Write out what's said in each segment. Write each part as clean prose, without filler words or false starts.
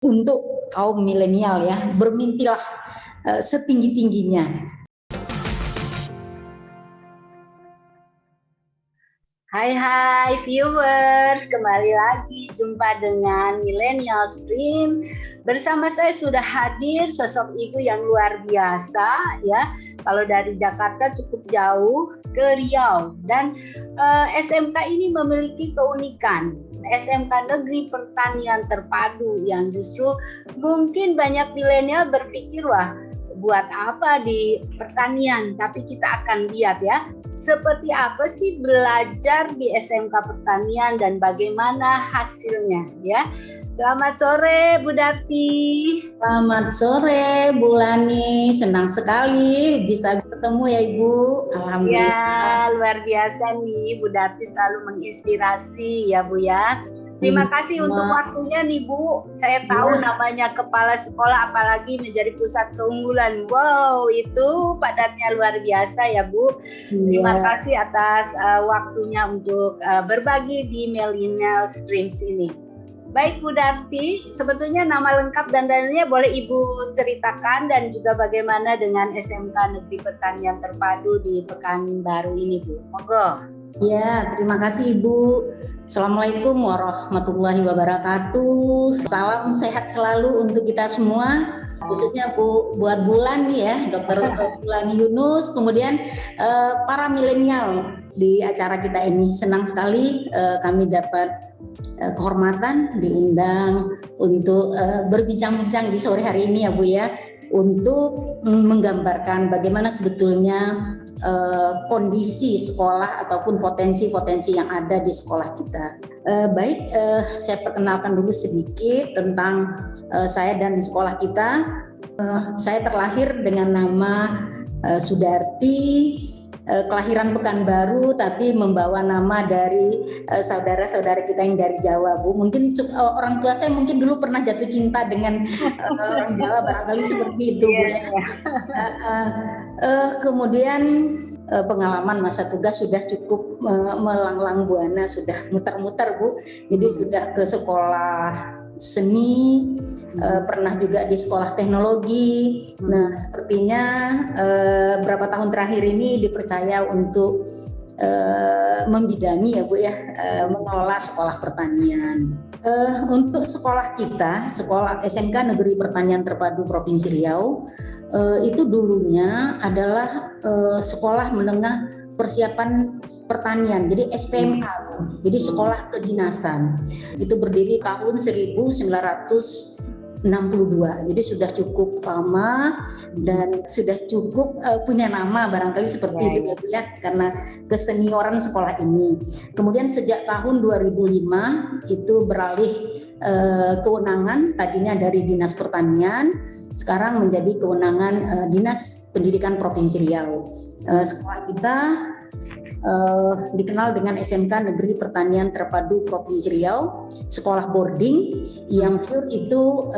untuk kaum milenial ya, bermimpilah setinggi-tingginya. Hai viewers, kembali lagi jumpa dengan Millennial Stream. Bersama saya sudah hadir sosok ibu yang luar biasa ya. Kalau dari Jakarta cukup jauh ke Riau, dan SMK ini memiliki keunikan. SMK Negeri Pertanian Terpadu yang justru mungkin banyak milenial berpikir, wah buat apa di pertanian, tapi kita akan lihat ya seperti apa sih belajar di SMK Pertanian dan bagaimana hasilnya ya. Selamat sore Bu Darti. Selamat sore Bu Lani, senang sekali bisa ketemu ya Ibu. Alhamdulillah. Ya, luar biasa nih Bu Darti, selalu menginspirasi ya Bu ya. Terima kasih untuk waktunya nih Bu. Saya tahu namanya kepala sekolah apalagi menjadi pusat keunggulan. Wow, itu padatnya luar biasa ya Bu. Terima kasih atas waktunya untuk berbagi di Millennial Streams ini. Baik Bu Darti, sebetulnya nama lengkap dan dananya boleh Ibu ceritakan, dan juga bagaimana dengan SMK Negeri Pertanian Terpadu di Pekanbaru ini Bu. Monggo. Ya, terima kasih Ibu. Assalamualaikum warahmatullahi wabarakatuh. Salam sehat selalu untuk kita semua, khususnya buat Bulan nih ya, Dr. Bulan Yunus, kemudian para milenial di acara kita ini. Senang sekali kami dapat kehormatan diundang untuk berbincang-bincang di sore hari ini ya Bu ya, untuk menggambarkan bagaimana sebetulnya kondisi sekolah ataupun potensi-potensi yang ada di sekolah kita. Baik, saya perkenalkan dulu sedikit tentang saya dan sekolah kita. Saya terlahir dengan nama Sudarti, kelahiran Pekanbaru, tapi membawa nama dari saudara-saudara kita yang dari Jawa, Bu. Mungkin orang tua saya mungkin dulu pernah jatuh cinta dengan orang Jawa, barangkali seperti itu, Bu. Kemudian pengalaman masa tugas sudah cukup melanglang buana, sudah muter-muter Bu. Jadi sudah ke sekolah seni, pernah juga di sekolah teknologi. Nah, sepertinya berapa tahun terakhir ini dipercaya untuk membidangi ya Bu ya, mengelola sekolah pertanian. Untuk sekolah kita, sekolah SMK Negeri Pertanian Terpadu Provinsi Riau, itu dulunya adalah sekolah menengah persiapan pertanian, jadi SPMA, jadi sekolah kedinasan. Itu berdiri tahun 1962, jadi sudah cukup lama dan sudah cukup punya nama, barangkali seperti itu ya Bu ya, karena kesenioran sekolah ini. Kemudian sejak tahun 2005 itu beralih kewenangan, tadinya dari Dinas Pertanian, sekarang menjadi kewenangan Dinas Pendidikan Provinsi Riau. Sekolah kita dikenal dengan SMK Negeri Pertanian Terpadu Provinsi Riau, sekolah boarding yang pure itu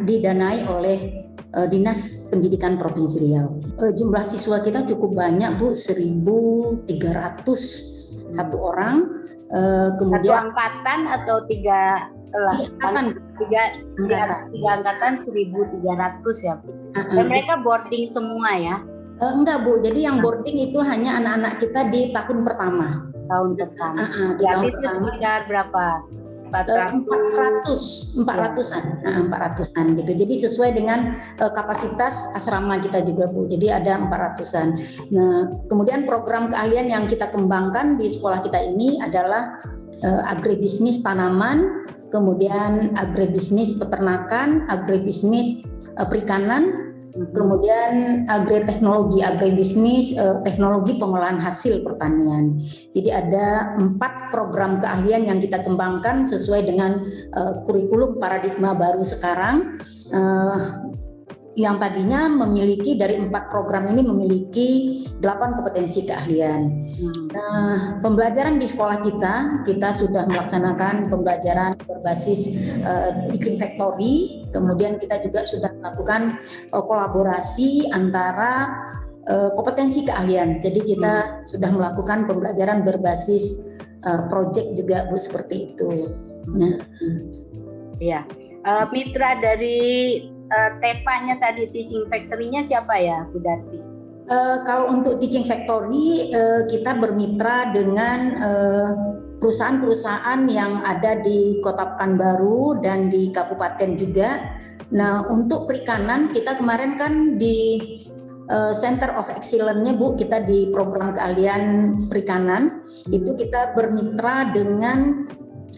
didanai oleh Dinas Pendidikan Provinsi Riau. Jumlah siswa kita cukup banyak Bu, 1.301 orang. Kemudian satu angkatan atau tiga angkatan? Tiga angkatan 1.300 ya Bu. Dan mereka boarding semua ya? Enggak Bu, jadi yang boarding itu hanya anak-anak kita di tahun pertama. Tahun pertama. Jadi itu sekitar berapa? 400-an gitu. Jadi sesuai dengan kapasitas asrama kita juga Bu. Jadi ada 400-an. Nah, kemudian program keahlian yang kita kembangkan di sekolah kita ini adalah agribisnis tanaman, kemudian agribisnis peternakan, agribisnis perikanan, kemudian agroteknologi, agribisnis, teknologi pengolahan hasil pertanian. Jadi ada 4 program keahlian yang kita kembangkan sesuai dengan kurikulum paradigma baru sekarang, yang tadinya memiliki dari 4 program ini memiliki 8 kompetensi keahlian. Nah, pembelajaran di sekolah kita sudah melaksanakan pembelajaran berbasis teaching factory, kemudian kita juga sudah melakukan kolaborasi antara kompetensi keahlian. Jadi kita sudah melakukan pembelajaran berbasis project juga Bu, seperti itu. Iya. Mitra dari Teva-nya tadi, Teaching Factory-nya siapa ya, Bu Darti? Kalau untuk Teaching Factory, kita bermitra dengan perusahaan-perusahaan yang ada di Kota Pekanbaru dan di kabupaten juga. Nah, untuk perikanan kita kemarin kan di Center of Excellence-nya Bu, kita di program keahlian perikanan itu kita bermitra dengan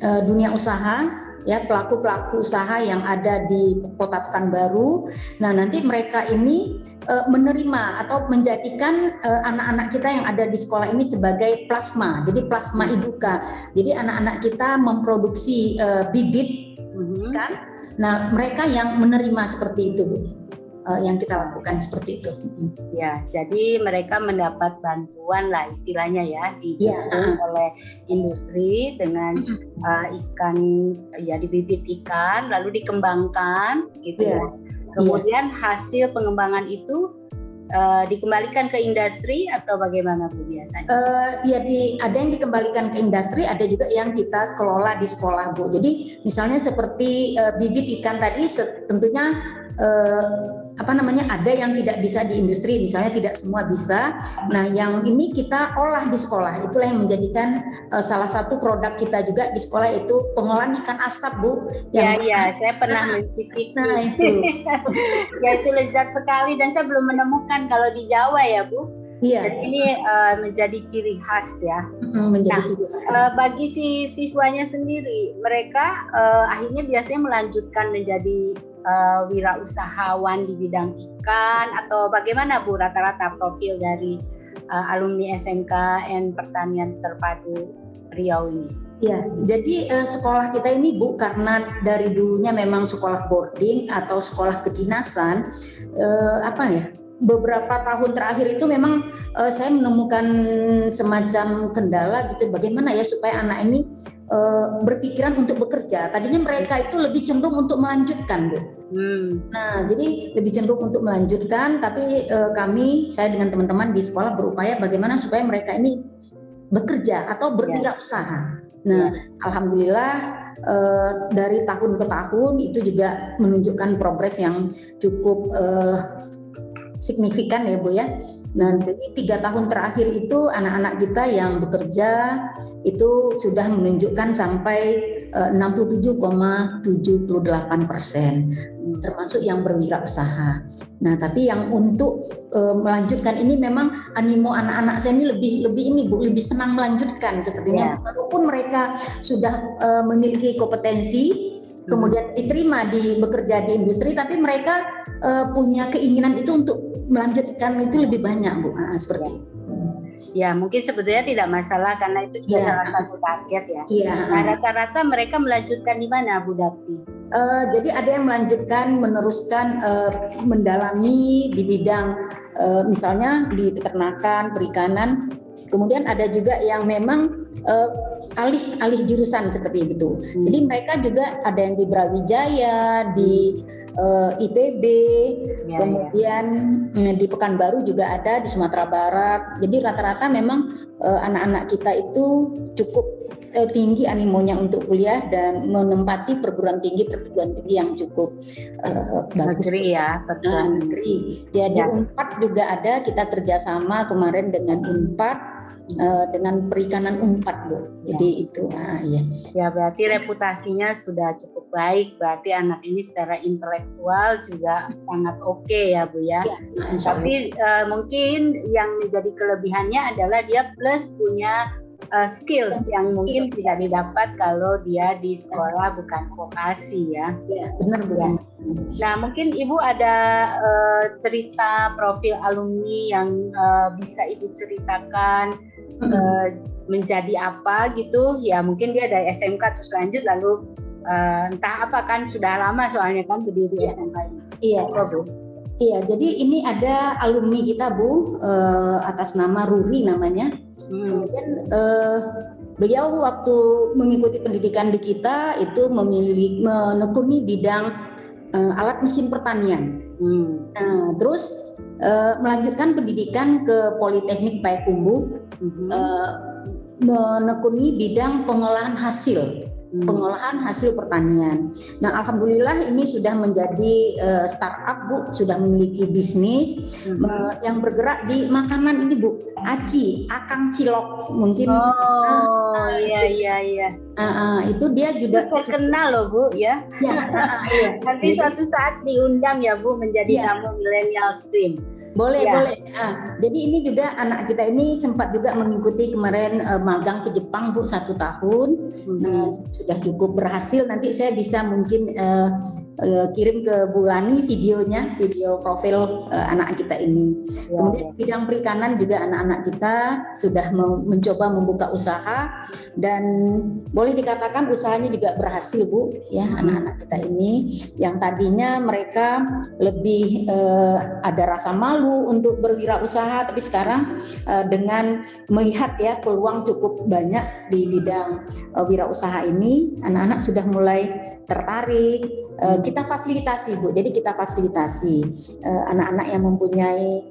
dunia usaha, ya, pelaku-pelaku usaha yang ada di Kota Pekanbaru. Nah, nanti mereka ini menerima atau menjadikan anak-anak kita yang ada di sekolah ini sebagai plasma. Jadi plasma iduka. Jadi anak-anak kita memproduksi bibit kan. Nah, mereka yang menerima seperti itu, Bu. Yang kita lakukan seperti itu. Ya, jadi mereka mendapat bantuan lah istilahnya ya, didukung oleh industri dengan ikan, ya, bibit ikan lalu dikembangkan gitu ya. Kemudian hasil pengembangan itu dikembalikan ke industri atau bagaimana Bu biasanya? Ada yang dikembalikan ke industri, ada juga yang kita kelola di sekolah Bu. Jadi misalnya seperti bibit ikan tadi, tentunya ada yang tidak bisa di industri, misalnya tidak semua bisa. Nah, yang ini kita olah di sekolah. Itulah yang menjadikan salah satu produk kita juga di sekolah itu pengolahan ikan asap, Bu. Ya, saya pernah mencicipi. Nah, itu. Ya, itu lezat sekali dan saya belum menemukan kalau di Jawa ya, Bu. Iya. Jadi ini menjadi ciri khas ya. Ciri khas. Bagi si siswanya sendiri, mereka akhirnya biasanya melanjutkan menjadi wirausahawan di bidang ikan atau bagaimana Bu rata-rata profil dari alumni SMKN Pertanian Terpadu Riau ini? Ya, jadi sekolah kita ini Bu, karena dari dulunya memang sekolah boarding atau sekolah kedinasan, beberapa tahun terakhir itu memang saya menemukan semacam kendala gitu, bagaimana ya supaya anak ini berpikiran untuk bekerja. Tadinya mereka itu lebih cenderung untuk melanjutkan, Bu. Nah, jadi lebih cenderung untuk melanjutkan, tapi saya dengan teman-teman di sekolah berupaya bagaimana supaya mereka ini bekerja atau berwirausaha. Nah, alhamdulillah dari tahun ke tahun itu juga menunjukkan progres yang cukup signifikan ya Bu ya. Nah, jadi 3 tahun terakhir itu anak-anak kita yang bekerja itu sudah menunjukkan sampai 67,78%, termasuk yang berwirausaha. Nah, tapi yang untuk melanjutkan ini memang animo anak-anak saya ini lebih ini Bu, lebih senang melanjutkan sepertinya. Walaupun mereka sudah memiliki kompetensi, kemudian diterima bekerja di industri, tapi mereka punya keinginan itu untuk melanjutkan itu lebih banyak Bu, seperti itu. Ya, mungkin sebetulnya tidak masalah karena itu juga salah satu target ya. Nah, rata-rata mereka melanjutkan di mana Bu Darti? Jadi ada yang meneruskan mendalami di bidang misalnya di peternakan, perikanan. Kemudian ada juga yang memang alih jurusan seperti itu. Jadi mereka juga ada yang di Brawijaya, di IPB, kemudian di Pekanbaru juga ada, di Sumatera Barat. Jadi rata-rata memang anak-anak kita itu cukup tinggi animonya untuk kuliah dan menempati perguruan tinggi yang cukup bagus. Negeri ya, negeri. Ya, di Unpad juga ada, kita kerjasama kemarin dengan Unpad. Dengan perikanan Unpad Bu. Jadi itu ya berarti reputasinya sudah cukup baik, berarti anak ini secara intelektual juga sangat oke ya Bu ya. Tapi mungkin yang menjadi kelebihannya adalah dia plus punya skills yang mungkin tidak didapat kalau dia di sekolah bukan vokasi ya. Benar Bu. Nah, mungkin Ibu ada cerita profil alumni yang bisa Ibu ceritakan menjadi apa gitu ya, mungkin dia dari SMK terus lanjut lalu entah apa kan sudah lama soalnya kan berdiri SMK ini. Iya, jadi ini ada alumni kita Bu, atas nama Ruri namanya. Kemudian beliau waktu mengikuti pendidikan di kita itu menekuni bidang alat mesin pertanian. Nah, terus melanjutkan pendidikan ke Politeknik Payakumbuh, menekuni bidang pengolahan hasil. pengolahan hasil pertanian. Nah, alhamdulillah ini sudah menjadi startup Bu, sudah memiliki bisnis yang bergerak di makanan ini Bu. Aci, akang cilok mungkin. Iya. Itu dia juga terkenal loh Bu ya. Iya. Nanti suatu saat diundang ya Bu menjadi tamu Millennial Stream. Boleh. Jadi ini juga anak kita ini sempat juga mengikuti kemarin magang ke Jepang Bu 1 tahun. Nah, sudah cukup berhasil. Nanti saya bisa mungkin kirim ke Bu Lani videonya, video profil anak kita ini. Kemudian bidang perikanan juga anak-anak kita sudah mencoba membuka usaha dan boleh dikatakan usahanya juga berhasil Bu ya. Anak-anak kita ini yang tadinya mereka lebih ada rasa malu untuk berwirausaha, tapi sekarang dengan melihat ya peluang cukup banyak di bidang wirausaha ini, anak-anak sudah mulai tertarik. Kita fasilitasi Bu, jadi kita fasilitasi anak-anak yang mempunyai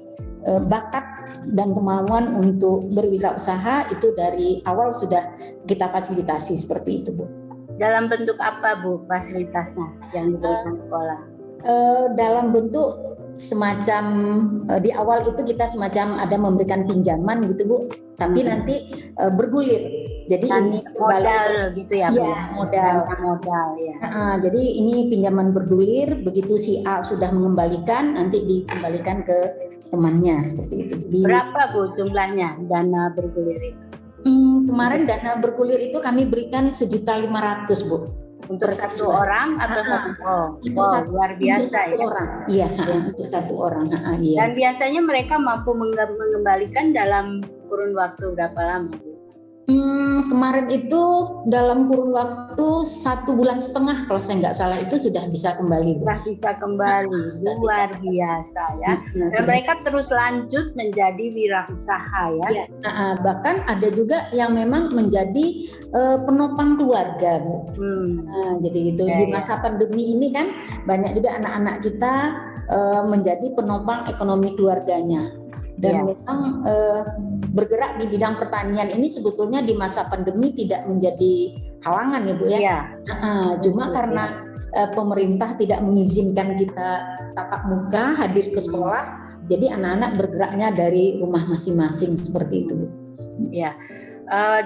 bakat dan kemauan untuk berwirausaha itu dari awal sudah kita fasilitasi seperti itu Bu. Dalam bentuk apa Bu fasilitasnya yang diberikan sekolah? Dalam bentuk semacam di awal itu kita semacam ada memberikan pinjaman gitu Bu, tapi nanti bergulir. Jadi ini modal gitu ya Bu? Iya, modal ya. Jadi ini pinjaman bergulir, begitu si A sudah mengembalikan, nanti dikembalikan ke temannya seperti itu. Jadi, berapa Bu jumlahnya dana bergulir itu? Kemarin dana bergulir itu kami berikan 1.500.000 Bu. Untuk satu orang atau luar biasa untuk ya? Orang. Iya, untuk satu orang. Iya. Dan biasanya mereka mampu mengembalikan dalam kurun waktu berapa lama Bu? Kemarin itu dalam kurun waktu 1,5 bulan kalau saya nggak salah itu sudah bisa kembali. Sudah bisa kembali, luar biasa ya. Dan mereka terus lanjut menjadi wirausaha ya. Bahkan ada juga yang memang menjadi penopang keluarga. Jadi itu di masa pandemi ini kan banyak juga anak-anak kita menjadi penopang ekonomi keluarganya. Dan memang bergerak di bidang pertanian ini sebetulnya di masa pandemi tidak menjadi halangan ya Bu ya. Cuma karena pemerintah tidak mengizinkan kita tatap muka hadir ke sekolah, jadi anak-anak bergeraknya dari rumah masing-masing seperti itu Bu. Ya,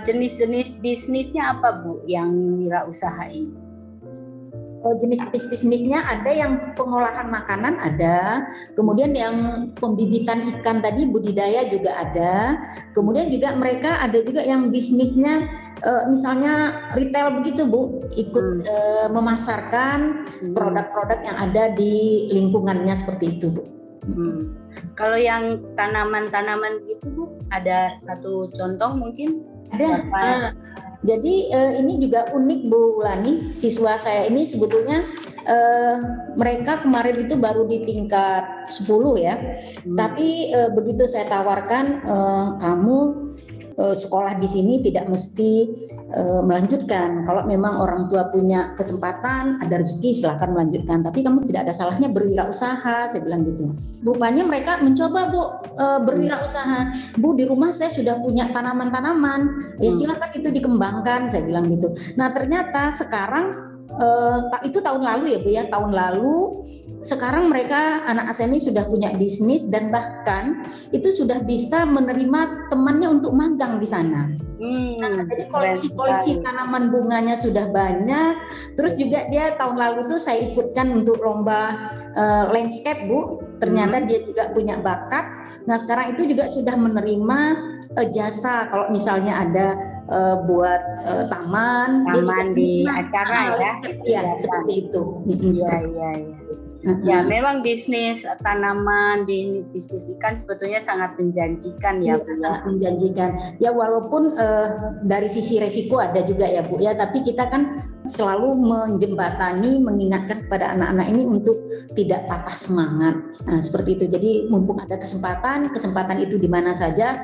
jenis-jenis bisnisnya apa Bu yang wirausaha ini? Jenis bisnisnya ada yang pengolahan makanan ada, kemudian yang pembibitan ikan tadi budidaya juga ada, kemudian juga mereka ada juga yang bisnisnya misalnya retail begitu Bu, ikut memasarkan produk-produk yang ada di lingkungannya seperti itu Bu. Kalau yang tanaman-tanaman gitu Bu, ada satu contoh mungkin? Ada. Jadi ini juga unik Bu Lani, siswa saya ini sebetulnya mereka kemarin itu baru di tingkat 10 ya. Tapi begitu saya tawarkan kamu sekolah di sini tidak mesti melanjutkan. Kalau memang orang tua punya kesempatan, ada rezeki silahkan melanjutkan. Tapi kamu tidak ada salahnya berwirausaha, saya bilang gitu. Rupanya mereka mencoba Bu berwirausaha. Bu di rumah saya sudah punya tanaman-tanaman, ya silakan itu dikembangkan, saya bilang gitu. Nah ternyata sekarang itu tahun lalu ya Bu ya, tahun lalu sekarang mereka anak saya ini sudah punya bisnis dan bahkan itu sudah bisa menerima temannya untuk magang di sana. Jadi koleksi tanaman bunganya sudah banyak. Terus juga dia tahun lalu tuh saya ikutkan untuk lomba landscape Bu. Ternyata dia juga punya bakat. Nah sekarang itu juga sudah menerima jasa kalau misalnya ada buat taman di acara ya. Iya seperti itu. Iya. Ya memang bisnis tanaman, bisnis ikan sebetulnya sangat menjanjikan ya Bu. Sangat menjanjikan. Ya walaupun dari sisi resiko ada juga ya Bu ya, tapi kita kan selalu menjembatani, mengingatkan kepada anak-anak ini untuk tidak patah semangat. Nah, seperti itu. Jadi mumpung ada kesempatan itu di mana saja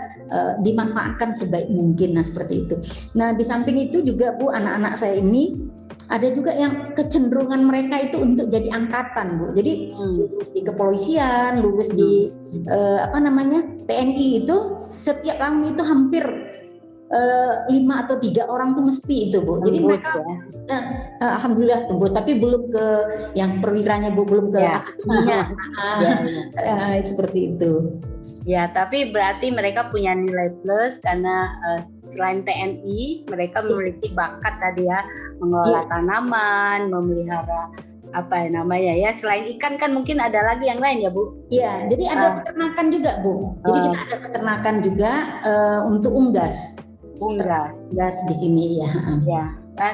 dimanfaatkan sebaik mungkin. Nah, seperti itu. Nah, di samping itu juga Bu, anak-anak saya ini ada juga yang kecenderungan mereka itu untuk jadi angkatan Bu. Jadi lulus di kepolisian, lulus di TNI itu setiap tahun itu hampir 5 atau 3 orang tuh mesti itu Bu. Jadi Tembus, mereka ya. alhamdulillah tembus, tapi belum ke yang perwiranya Bu, belum ke Ya. akademinya. Seperti itu. Ya, tapi berarti mereka punya nilai plus karena selain TNI, mereka memiliki bakat tadi ya, mengelola tanaman, memelihara apa namanya ya, selain ikan kan mungkin ada lagi yang lain ya Bu? Iya, jadi ada peternakan juga Bu. Jadi kita ada peternakan juga untuk unggas. Unggas di sini ya. Ya.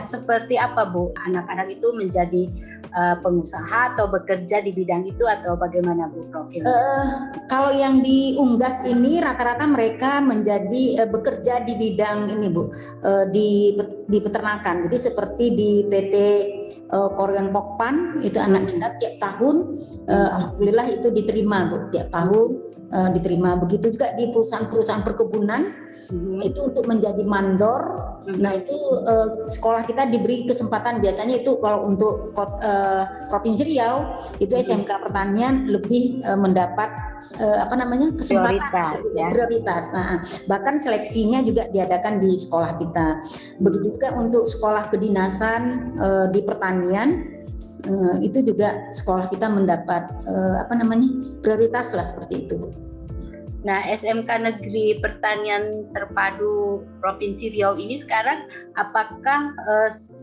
Seperti apa Bu? Anak-anak itu menjadi pengusaha atau bekerja di bidang itu atau bagaimana Bu profilnya? Kalau yang di unggas ini rata-rata mereka menjadi bekerja di bidang ini Bu, di peternakan. Jadi seperti di PT Korean Pokpan itu anak kita tiap tahun, alhamdulillah itu diterima Bu, tiap tahun diterima. Begitu juga di perusahaan-perusahaan perkebunan. Itu untuk menjadi mandor. Nah itu sekolah kita diberi kesempatan, biasanya itu kalau untuk Provinsi Riau itu SMK Pertanian lebih mendapat kesempatan prioritas. Nah, bahkan seleksinya juga diadakan di sekolah kita. Begitu juga untuk sekolah kedinasan di pertanian. Itu juga sekolah kita mendapat prioritas lah seperti itu. Nah, SMK Negeri Pertanian Terpadu Provinsi Riau ini sekarang apakah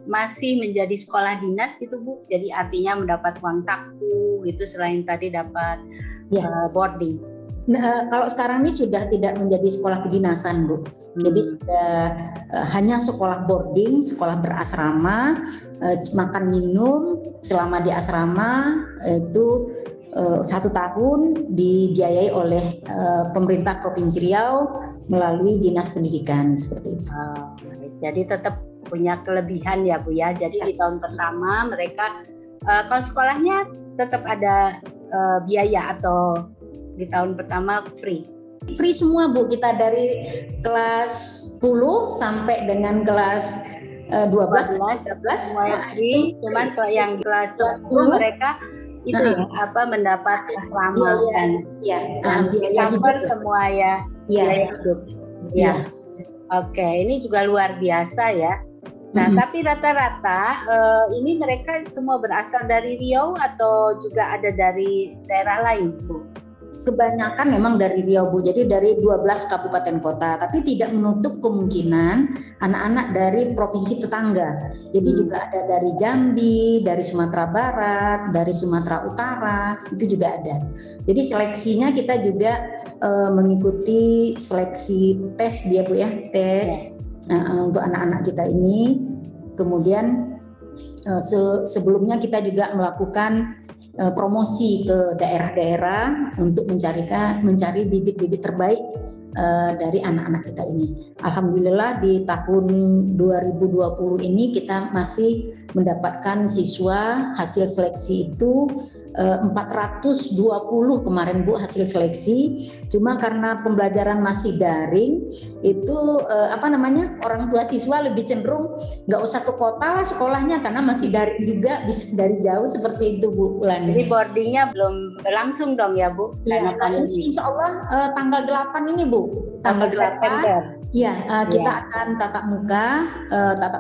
masih menjadi sekolah dinas gitu Bu? Jadi artinya mendapat uang saku gitu selain tadi dapat boarding. Nah, kalau sekarang ini sudah tidak menjadi sekolah kedinasan Bu. Jadi sudah hanya sekolah boarding, sekolah berasrama, makan minum selama di asrama itu 1 tahun dibiayai oleh pemerintah Provinsi Riau melalui Dinas Pendidikan seperti itu. Jadi tetap punya kelebihan ya Bu ya. Jadi di tahun pertama mereka kalau sekolahnya tetap ada biaya atau di tahun pertama free? Free semua Bu, kita dari kelas 10 sampai dengan kelas 12, 13 semuanya free. Cuman kalau yang kelas 10 mereka itu mendapat asrama dan cover semua biaya hidup. Ya. Oke, ini juga luar biasa ya. Nah, tapi rata-rata ini mereka semua berasal dari Riau atau juga ada dari daerah lain, Bu? Kebanyakan memang dari Riau Bu, jadi dari 12 kabupaten kota, tapi tidak menutup kemungkinan anak-anak dari provinsi tetangga. Jadi juga ada dari Jambi, dari Sumatera Barat, dari Sumatera Utara, itu juga ada. Jadi seleksinya kita juga mengikuti seleksi tes dia Bu ya, tes untuk anak-anak kita ini. Kemudian sebelumnya kita juga melakukan promosi ke daerah-daerah untuk mencari bibit-bibit terbaik dari anak-anak kita ini. Alhamdulillah di tahun 2020 ini kita masih mendapatkan siswa hasil seleksi itu 420 kemarin Bu hasil seleksi. Cuma karena pembelajaran masih daring itu orang tua siswa lebih cenderung nggak usah ke kota lah sekolahnya karena masih daring juga, bisa dari jauh seperti itu Bu Ulani. Jadi boardingnya belum berlangsung dong ya Bu? Iya, ini insya Allah tanggal 8 ini Bu, tanggal 8 ya kita akan tatap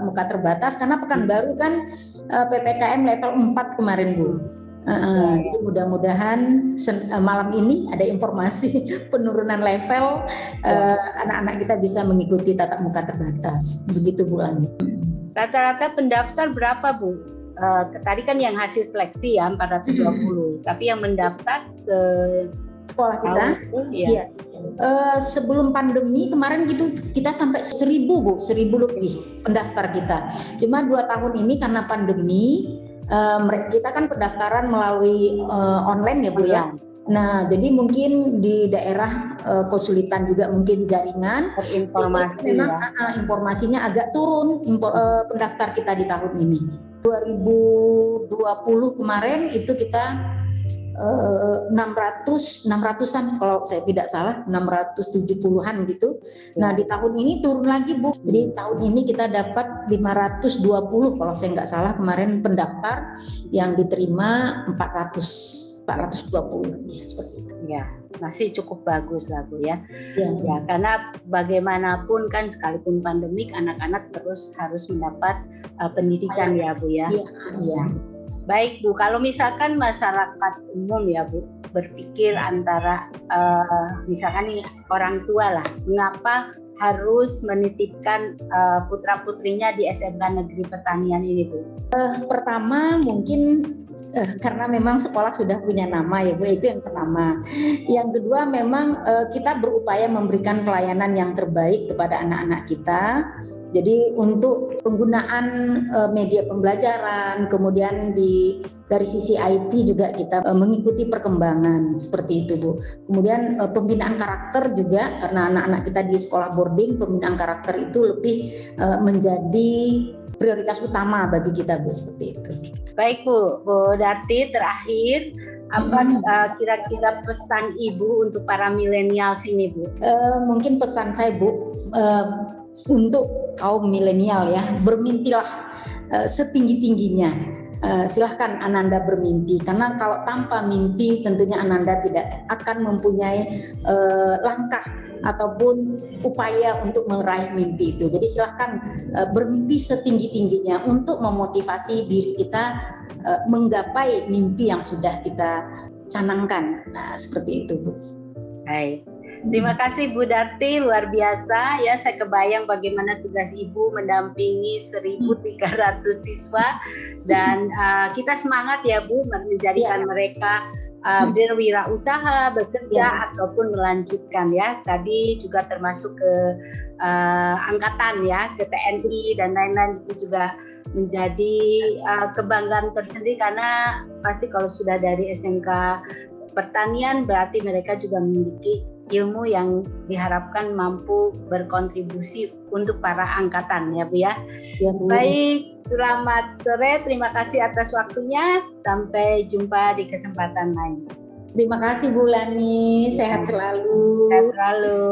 muka terbatas karena Pekanbaru kan PPKM level 4 kemarin Bu. Jadi mudah-mudahan malam ini ada informasi penurunan level, anak-anak kita bisa mengikuti tatap muka terbatas. Begitu Bu Lani. Rata-rata pendaftar berapa Bu? Tadi kan yang hasil seleksi ya 420, tapi yang mendaftar sekolah kita itu, ya. Sebelum pandemi kemarin gitu kita sampai 1.000 Bu, 1.000 lebih pendaftar kita. Cuma 2 tahun ini karena pandemi kita kan pendaftaran melalui online ya Bu ya. Nah jadi mungkin di daerah kesulitan juga mungkin jaringan. Informasi memang informasinya agak turun pendaftar kita di tahun ini. 2020 kemarin itu kita 600-an kalau saya tidak salah, 670-an gitu. Nah di tahun ini turun lagi Bu. Jadi tahun ini kita dapat 520 kalau saya nggak salah kemarin pendaftar, yang diterima 420 ya seperti itu. Ya. masih cukup bagus lah Bu ya. Ya. Ya, karena bagaimanapun kan sekalipun pandemik, anak-anak terus harus mendapat pendidikan ya Bu ya. Iya. Baik Bu, kalau misalkan masyarakat umum ya Bu berpikir antara misalkan nih orang tua lah, mengapa harus menitipkan putra-putrinya di SMK Negeri Pertanian ini Bu? Pertama mungkin karena memang sekolah sudah punya nama ya Bu, itu yang pertama. Yang kedua memang kita berupaya memberikan pelayanan yang terbaik kepada anak-anak kita. Jadi untuk penggunaan media pembelajaran, kemudian dari sisi IT juga kita mengikuti perkembangan seperti itu Bu. Kemudian pembinaan karakter juga, karena anak-anak kita di sekolah boarding, pembinaan karakter itu lebih menjadi prioritas utama bagi kita Bu, seperti itu. Baik Bu Darti, terakhir apa kira-kira pesan Ibu untuk para milenial sini Bu? Mungkin pesan saya Bu, untuk kaum milenial ya, bermimpilah setinggi-tingginya. Silahkan Ananda bermimpi, karena kalau tanpa mimpi tentunya Ananda tidak akan mempunyai langkah ataupun upaya untuk meraih mimpi itu. Jadi silahkan bermimpi setinggi-tingginya untuk memotivasi diri kita menggapai mimpi yang sudah kita canangkan. Nah, seperti itu Bu. Baik. Terima kasih Bu Darti, luar biasa ya. Saya kebayang bagaimana tugas Ibu mendampingi 1.300 siswa dan kita semangat ya Bu menjadikan mereka berwirausaha, bekerja ataupun melanjutkan ya. Tadi juga termasuk ke angkatan ya, ke TNI dan lain-lain, itu juga menjadi kebanggaan tersendiri karena pasti kalau sudah dari SMK Pertanian berarti mereka juga memiliki ilmu yang diharapkan mampu berkontribusi untuk para angkatan ya Bu ya. Ya Bu. Baik, selamat sore, terima kasih atas waktunya. Sampai jumpa di kesempatan lain. Terima kasih Bu Lani, sehat selalu. Sehat selalu.